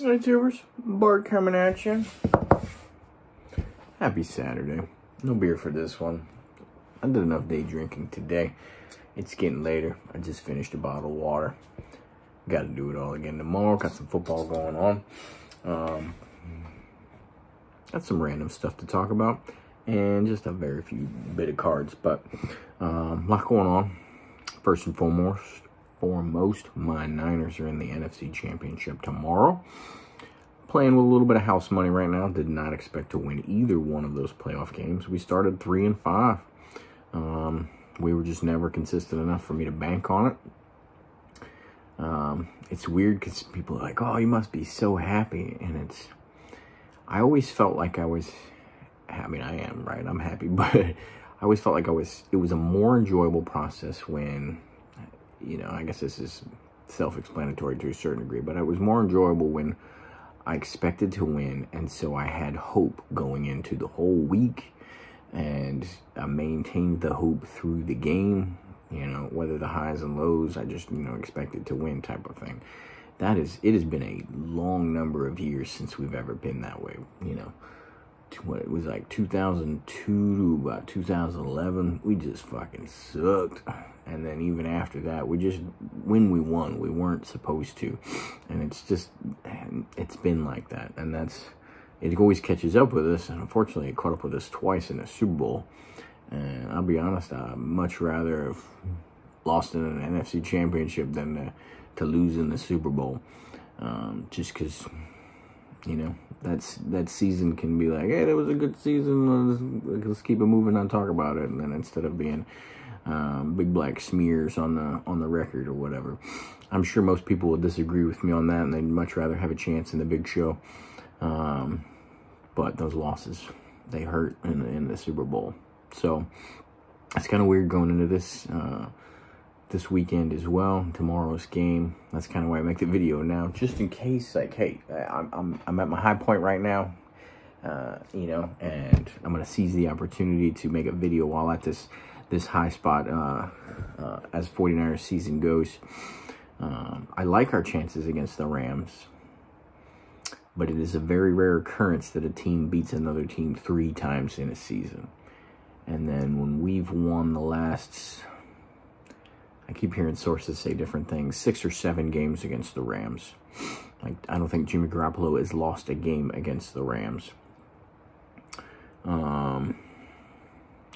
Hey tubers, Bart coming at you. Happy Saturday. No beer for this one. I did enough day drinking today. It's getting later. I just finished a bottle of water. Got to do it all again tomorrow. Got some football going on. Got some random stuff to talk about. And just a very few bit of cards. But a lot going on. First and foremost, my Niners are in the NFC Championship tomorrow. Playing with a little bit of house money right now. Did not expect to win either one of those playoff games. We started 3-5. We were just never consistent enough for me to bank on it. It's weird because people are like, oh, you must be so happy. And I always felt like I was, I mean, I am, right? I'm happy. But I always felt like it was a more enjoyable process when, you know, I guess this is self-explanatory to a certain degree, but it was more enjoyable when I expected to win, and so I had hope going into the whole week, and I maintained the hope through the game, you know, whether the highs and lows, I just, you know, expected to win type of thing. It has been a long number of years since we've ever been that way, you know. What it was like 2002 to about 2011, we just fucking sucked. And then even after that, when we won, we weren't supposed to. And it's been like that. And it always catches up with us. And unfortunately, it caught up with us twice in the Super Bowl. And I'll be honest, I'd much rather have lost in an NFC Championship than to lose in the Super Bowl. Just because, you know, that season can be like, hey, that was a good season, let's keep it moving and talk about it. And then instead of being big black smears on the record or whatever. I'm sure most people will disagree with me on that, and they'd much rather have a chance in the big show. But those losses, they hurt in the Super Bowl. So it's kind of weird going into this weekend as well. Tomorrow's game. That's kind of why I make the video now, just in case. Like, hey, I'm at my high point right now. You know, and I'm gonna seize the opportunity to make a video while at this high spot as 49ers season goes. I like our chances against the Rams, but it is a very rare occurrence that a team beats another team 3 times in a season. And then when we've won the last, I keep hearing sources say different things, 6 or 7 games against the Rams. Like, I don't think Jimmy Garoppolo has lost a game against the Rams.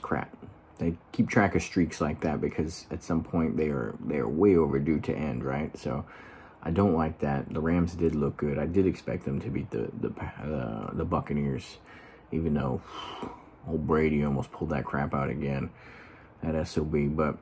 Crap. They keep track of streaks like that because at some point they are way overdue to end, right? So I don't like that. The Rams did look good. I did expect them to beat the Buccaneers, even though old Brady almost pulled that crap out again, that SOB. But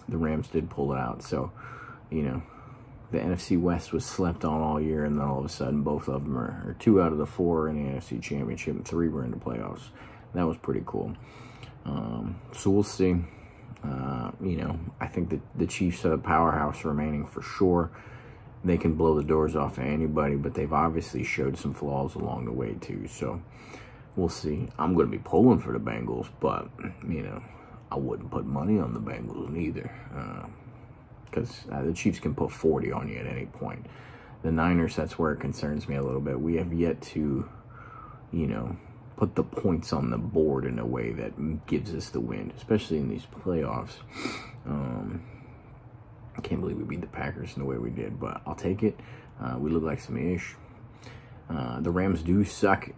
the Rams did pull it out. So, you know, the NFC West was slept on all year, and then all of a sudden both of them are 2 out of the 4 in the NFC Championship, and 3 were in the playoffs. That was pretty cool. So we'll see. You know, I think that the Chiefs are the powerhouse remaining for sure. They can blow the doors off of anybody, but they've obviously showed some flaws along the way too. So we'll see. I'm going to be pulling for the Bengals, but, you know, I wouldn't put money on the Bengals neither. Because the Chiefs can put 40 on you at any point. The Niners, that's where it concerns me a little bit. We have yet to, you know, put the points on the board in a way that gives us the win, especially in these playoffs. I can't believe we beat the Packers in the way we did, but I'll take it. We look like some ish. The Rams do suck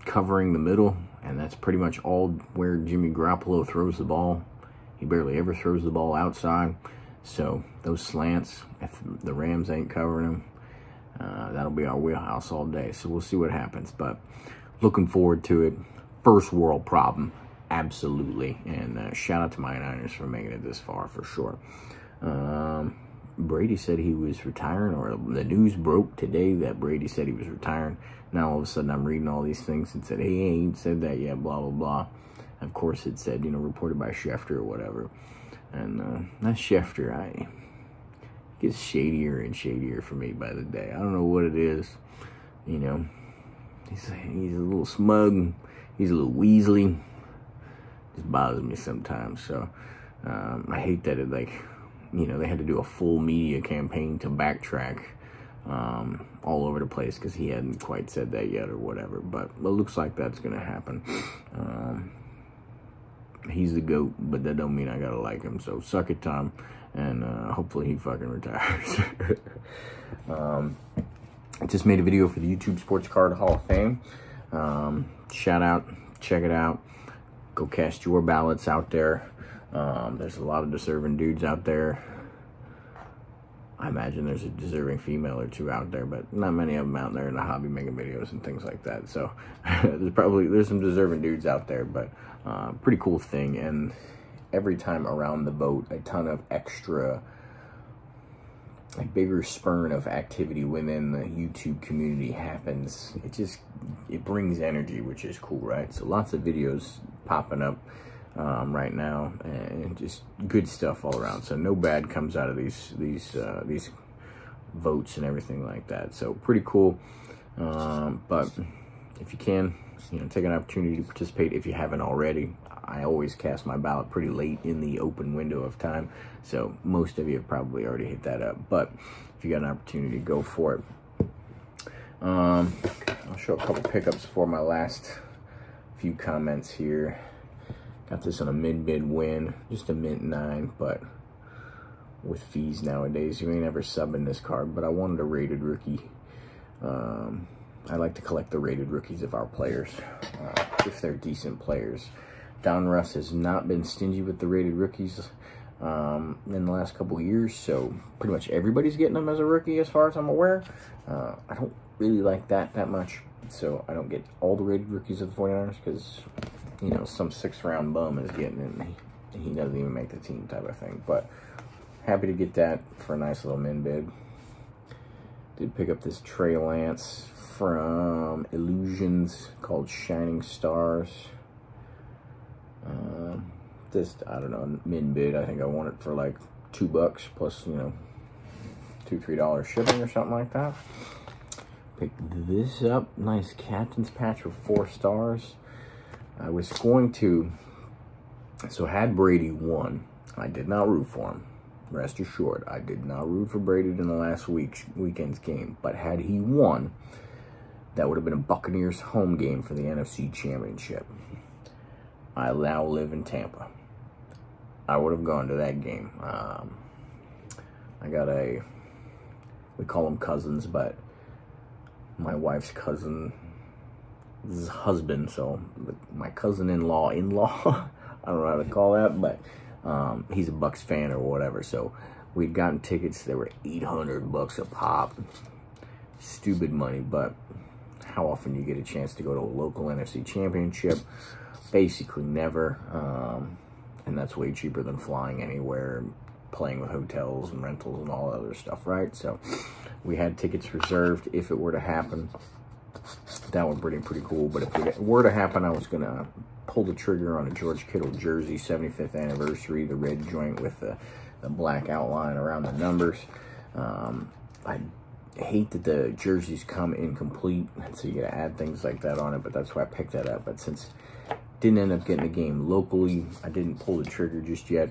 covering the middle, and that's pretty much all where Jimmy Garoppolo throws the ball. He barely ever throws the ball outside. So those slants, if the Rams ain't covering them, that'll be our wheelhouse all day. So we'll see what happens. But looking forward to it. First world problem, absolutely. And shout out to my Niners for making it this far for sure. Brady said he was retiring, or the news broke today that Brady said he was retiring. Now all of a sudden I'm reading all these things and said, hey, he ain't said that yet, blah, blah, blah. Of course it said, you know, reported by Schefter or whatever. And that Schefter, it gets shadier and shadier for me by the day. I don't know what it is. You know, he's a little smug. He's a little Weasley. Just bothers me sometimes. So I hate that it, like, you know, they had to do a full media campaign to backtrack all over the place because he hadn't quite said that yet or whatever. But it looks like that's going to happen. He's the GOAT, but that don't mean I got to like him. So suck it, Tom. And hopefully he fucking retires. I just made a video for the YouTube Sports Card Hall of Fame. Shout out, check it out. Go cast your ballots out there. There's a lot of deserving dudes out there. I imagine there's a deserving female or two out there, but not many of them out there in the hobby making videos and things like that. So there's some deserving dudes out there, but pretty cool thing. And every time around the vote, a ton of extra, a bigger spurn of activity within the YouTube community happens. It brings energy, which is cool, right? So lots of videos popping up right now, and just good stuff all around. So no bad comes out of these votes and everything like that. So pretty cool. But if you can, take an opportunity to participate if you haven't already. I always cast my ballot pretty late in the open window of time, so most of you have probably already hit that up. But if you got an opportunity, go for it. I'll show a couple pickups for my last few comments here. Got this on a mid-bid win, just a mint 9, but with fees nowadays, you ain't ever subbing this card. But I wanted a rated rookie. I like to collect the rated rookies of our players, if they're decent players. Don Russ has not been stingy with the rated rookies in the last couple of years, so pretty much everybody's getting them as a rookie as far as I'm aware. I don't really like that much, so I don't get all the rated rookies of the 49ers because, some 6th-round bum is getting it, and he doesn't even make the team type of thing. But happy to get that for a nice little min bid. Did pick up this Trey Lance from Illusions called Shining Stars. I don't know, min bid. I think I want it for like $2 plus, $2-3 shipping or something like that. Picked this up, nice captain's patch with 4 stars. I was going to, so had Brady won, I did not root for him. Rest assured, I did not root for Brady in the last weekend's game. But had he won, that would have been a Buccaneers home game for the NFC Championship. I now live in Tampa. I would have gone to that game. I got we call them cousins, but my wife's cousin's husband, so my cousin-in-law, I don't know how to call that, but he's a Bucs fan or whatever. So we'd gotten tickets that were $800 a pop. Stupid money, but how often you get a chance to go to a local NFC Championship? Basically never, and that's way cheaper than flying anywhere, playing with hotels and rentals and all that other stuff, right? So we had tickets reserved if it were to happen. That would be pretty cool. But if it were to happen, I was gonna pull the trigger on a George Kittle jersey, 75th anniversary, the red joint with the black outline around the numbers. I hate that the jerseys come incomplete, and so you gotta add things like that on it, but that's why I picked that up. But since I didn't end up getting the game locally, I didn't pull the trigger just yet.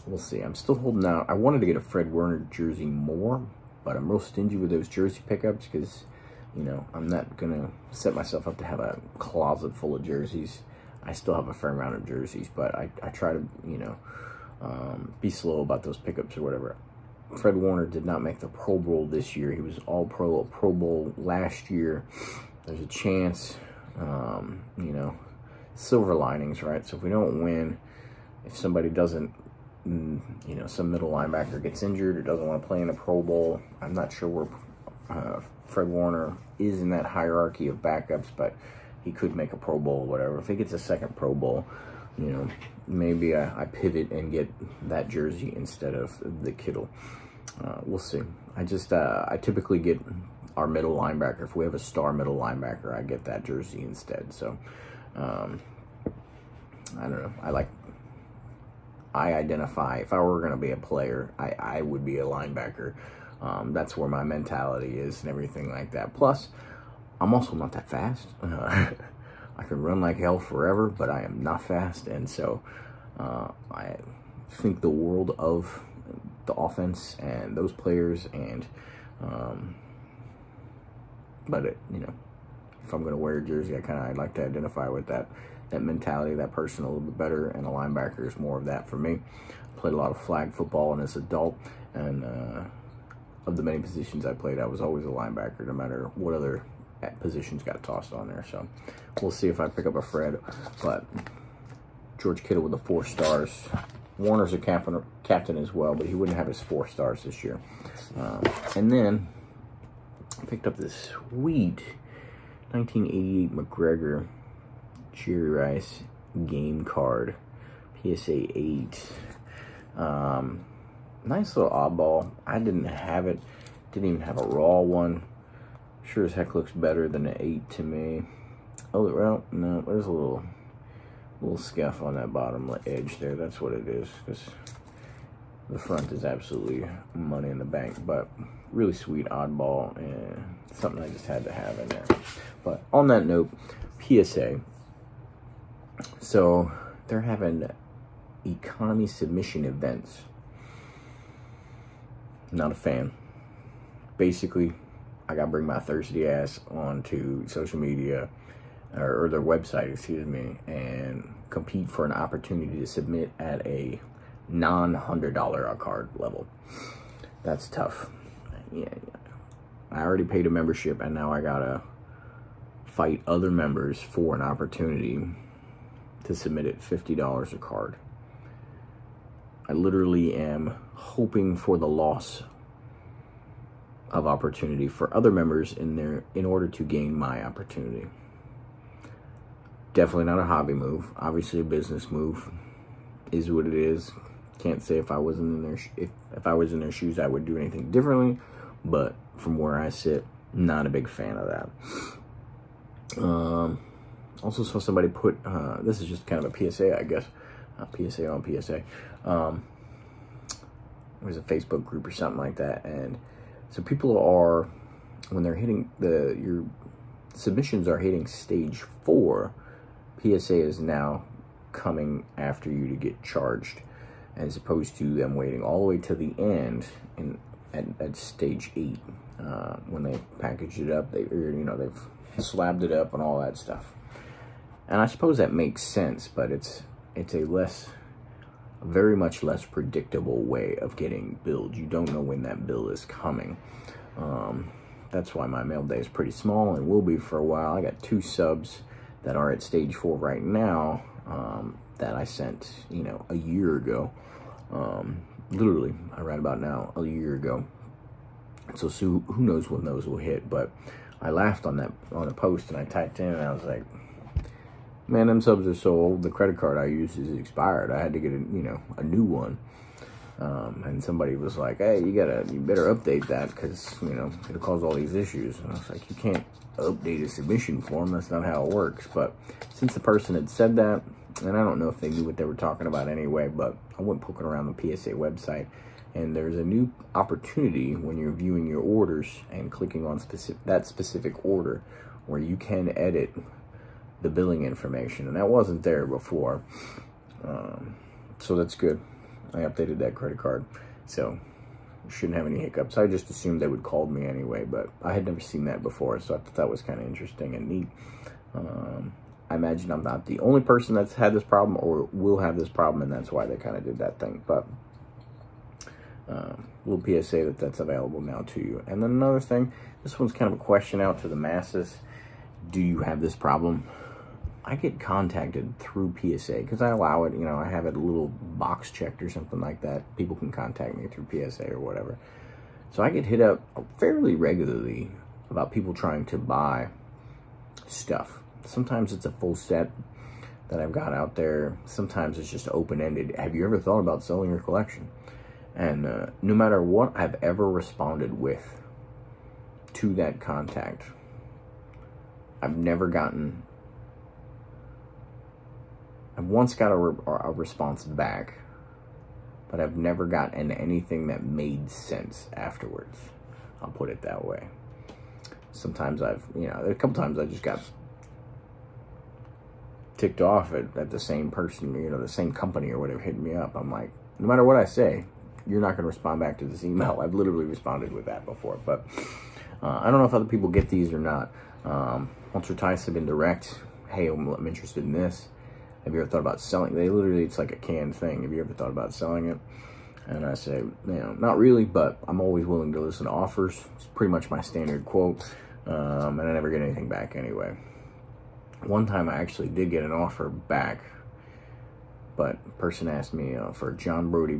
We'll see. I'm still holding out. I wanted to get a Fred Warner jersey more, but I'm real stingy with those jersey pickups because, I'm not going to set myself up to have a closet full of jerseys. I still have a fair amount of jerseys, but I try to, be slow about those pickups or whatever. Fred Warner did not make the Pro Bowl this year. He was All-Pro, a Pro Bowl last year. There's a chance, silver linings, right? So if we don't win, if somebody doesn't, some middle linebacker gets injured or doesn't want to play in a Pro Bowl, I'm not sure where Fred Warner is in that hierarchy of backups, but he could make a Pro Bowl or whatever. If he gets a second Pro Bowl, maybe I pivot and get that jersey instead of the Kittle. We'll see. I typically get our middle linebacker. If we have a star middle linebacker, I get that jersey instead. So, I don't know. I identify, if I were going to be a player, I would be a linebacker. That's where my mentality is and everything like that. Plus, I'm also not that fast. I can run like hell forever, but I am not fast. And so I think the world of the offense and those players, and but you know, if I'm going to wear a jersey, I'd like to identify with that mentality, that person a little bit better, and a linebacker is more of that for me. Played a lot of flag football as an adult, and of the many positions I played, I was always a linebacker, no matter what other positions got tossed on there. So we'll see if I pick up a Fred, but George Kittle with the 4 stars. Warner's a captain as well, but he wouldn't have his 4 stars this year. And then I picked up this sweet 1988 McGregor Jerry Rice game card, PSA 8. Nice little oddball. I didn't have it. Didn't even have a raw one. Sure as heck looks better than an 8 to me. Oh, well, no, there's a little scuff on that bottom edge there. That's what it is, because the front is absolutely money in the bank. But really sweet oddball, and something I just had to have in there. But on that note, PSA. So they're having economy submission events. Not a fan. Basically, I gotta bring my thirsty ass onto social media, or their website, excuse me, and compete for an opportunity to submit at a non-$100 a card level. That's tough. Yeah, I already paid a membership, and now I gotta fight other members for an opportunity to submit at $50 a card. I literally am hoping for the loss of opportunity for other members in order to gain my opportunity. Definitely not a hobby move. Obviously a business move. Is what it is. Can't say if I wasn't in their if I was in their shoes I would do anything differently, but from where I sit, not a big fan of that. Also saw somebody put, this is just kind of a PSA, I guess. PSA on PSA. It was a Facebook group or something like that. And so people are, when they're hitting your submissions are hitting stage 4, PSA is now coming after you to get charged, as opposed to them waiting all the way to the end at stage 8. When they package it up, they've slabbed it up and all that stuff. And I suppose that makes sense, but it's a very much less predictable way of getting billed. You don't know when that bill is coming. That's why my mail day is pretty small and will be for a while. I got 2 subs that are at stage 4 right now, that I sent, a year ago. Literally, right about now, a year ago. So who knows when those will hit, but I laughed on a post, and I typed in, and I was like, man, them subs are so old, the credit card I used is expired. I had to get a new one. And somebody was like, hey, you better update that, because, it'll cause all these issues. And I was like, you can't update a submission form. That's not how it works. But since the person had said that, and I don't know if they knew what they were talking about anyway, but I went poking around the PSA website, and there's a new opportunity when you're viewing your orders and clicking on that specific order, where you can edit the billing information, and that wasn't there before. So that's good. I updated that credit card, so shouldn't have any hiccups. I just assumed they would call me anyway, but I had never seen that before, so I thought that was kind of interesting and neat. I imagine I'm not the only person that's had this problem or will have this problem, and that's why they kind of did that thing. But little PSA that's available now to you. And then another thing, this one's kind of a question out to the masses. Do you have this problem? I get contacted through PSA because I allow it. I have it a little box checked or something like that. People can contact me through PSA or whatever. So I get hit up fairly regularly about people trying to buy stuff. Sometimes it's a full set that I've got out there. Sometimes it's just open-ended. Have you ever thought about selling your collection? And no matter what I've ever responded with to that contact, I've never gotten... I've once got a response back, but I've never gotten anything that made sense afterwards. I'll put it that way. Sometimes a couple times I just got ticked off at the same person, the same company or whatever hit me up. I'm like, no matter what I say, you're not going to respond back to this email. I've literally responded with that before, but I don't know if other people get these or not. Once or twice have been direct. Hey, I'm interested in this. Have you ever thought about selling? They literally, it's like a canned thing. Have you ever thought about selling it? And I say, you know, not really, but I'm always willing to listen to offers. It's pretty much my standard quote, and I never get anything back anyway. One time I actually did get an offer back, but a person asked me for a John Brody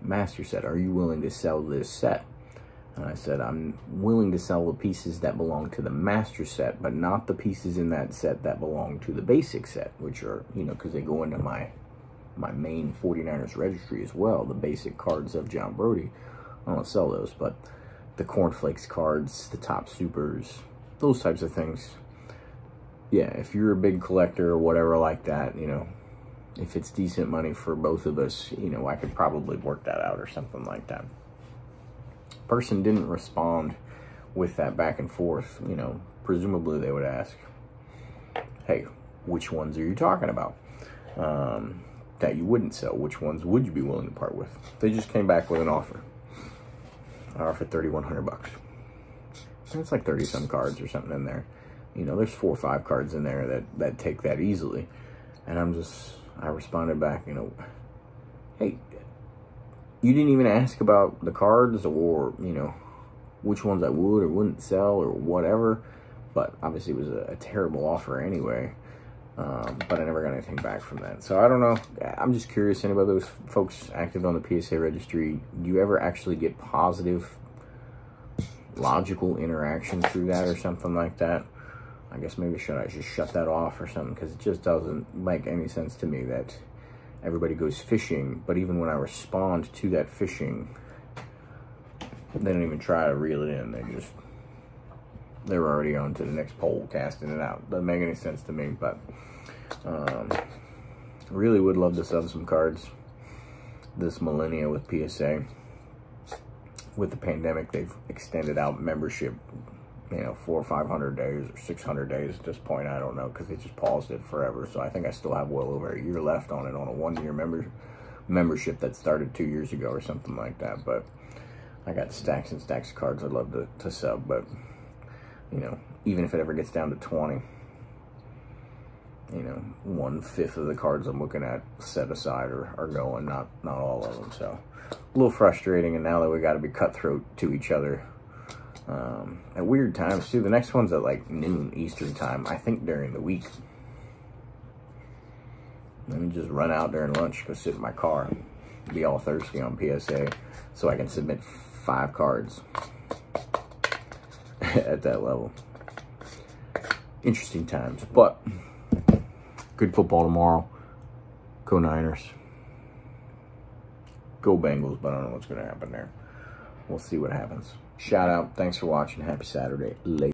master set. Are you willing to sell this set? And I said, I'm willing to sell the pieces that belong to the master set, but not the pieces in that set that belong to the basic set, which are, you know, because they go into my main 49ers registry as well, the basic cards of John Brody. I don't sell those, but the Cornflakes cards, the Top Supers, those types of things. Yeah, if you're a big collector or whatever like that, you know, if it's decent money for both of us, you know, I could probably work that out or something like that. Person didn't respond with that back and forth, you know, presumably they would ask, hey, which ones are you talking about that you wouldn't sell? Which ones would you be willing to part with? They just came back with an offer. I offered $3,100. And it's like 30 some cards or something in there. You know, there's 4 or 5 cards in there that take that easily. And I responded back, you know, hey, you didn't even ask about the cards or, you know, which ones I would or wouldn't sell or whatever. But obviously it was a terrible offer anyway. But I never got anything back from that. So I don't know. I'm just curious, anybody of those folks active on the PSA registry, do you ever actually get positive, logical interaction through that or something like that? I guess maybe I just shut that off or something, because it just doesn't make any sense to me that everybody goes fishing, but even when I respond to that fishing, they don't even try to reel it in. They're already on to the next pole, casting it out. Doesn't make any sense to me, but really would love to sell some cards this millennia with PSA. With the pandemic, they've extended out membership, you know, 400 or 500 days or 600 days at this point. I don't know, because they just paused it forever. So I think I still have well over a year left on it, on a 1-year membership that started 2 years ago or something like that. But I got stacks and stacks of cards I'd love to sub. But, you know, even if it ever gets down to 20, you know, 1/5 of the cards I'm looking at set aside are going, not all of them. So a little frustrating. And now that we got to be cutthroat to each other at weird times too. The next one's at like noon Eastern time, I think during the week. Let me just run out during lunch, go sit in my car, be all thirsty on PSA so I can submit 5 cards at that level. Interesting times, but good football tomorrow. Go Niners. Go Bengals, but I don't know what's going to happen there. We'll see what happens. Shout out. Thanks for watching. Happy Saturday. Later.